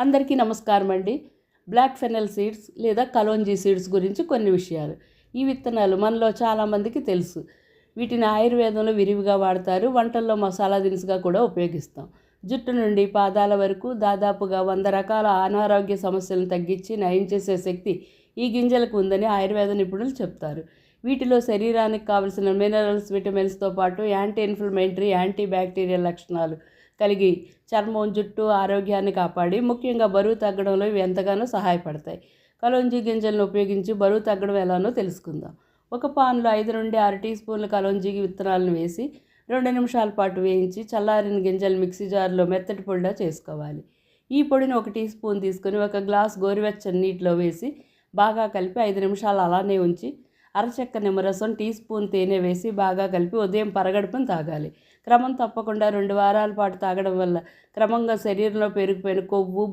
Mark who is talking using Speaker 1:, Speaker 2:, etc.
Speaker 1: అందరికీ నమస్కారం అండి. బ్లాక్ ఫెన్నెల్ సీడ్స్ లేదా కలోంజీ సీడ్స్ గురించి కొన్ని విషయాలు. ఈ విత్తనాలు మనలో చాలామందికి తెలుసు. వీటిని ఆయుర్వేదంలో విరివిగా వాడతారు. వంటల్లో మసాలా దినుసుగా కూడా ఉపయోగిస్తాం. జుట్టు నుండి పాదాల వరకు దాదాపుగా 100 రకాల అనారోగ్య సమస్యలను తగ్గించి నయం చేసే శక్తి ఈ గింజలకు ఉందని ఆయుర్వేద నిపుణులు చెప్తారు. వీటిలో శరీరానికి కావలసిన మినరల్స్, విటమిన్స్తో పాటు యాంటీ ఇన్ఫ్లమేటరీ, యాంటీ బ్యాక్టీరియల్ లక్షణాలు కలిగి చర్మం, జుట్టు ఆరోగ్యాన్ని కాపాడి ముఖ్యంగా బరువు తగ్గడంలో ఇవి ఎంతగానో సహాయపడతాయి. కలోంజీ గింజలను ఉపయోగించి బరువు తగ్గడం ఎలానో తెలుసుకుందాం. ఒక పాన్లో 5 నుండి 6 టీ స్పూన్ల కలోంజీ విత్తనాలను వేసి 2 నిమిషాల పాటు వేయించి చల్లారిన గింజలు మిక్సీ జార్లో మెత్తటి పొడిలా చేసుకోవాలి. ఈ పొడిని 1 టీ స్పూన్ తీసుకొని 1 గ్లాస్ గోరువెచ్చని నీటిలో వేసి బాగా కలిపి 5 నిమిషాలు అలానే ఉంచి అరచెక్క నిమ్మరసం, టీ స్పూన్ తేనె వేసి బాగా కలిపి ఉదయం పరగడుపున తాగాలి. క్రమం తప్పకుండా 2 వారాల పాటు తాగడం వల్ల క్రమంగా శరీరంలో పెరిగిపోయిన కొవ్వు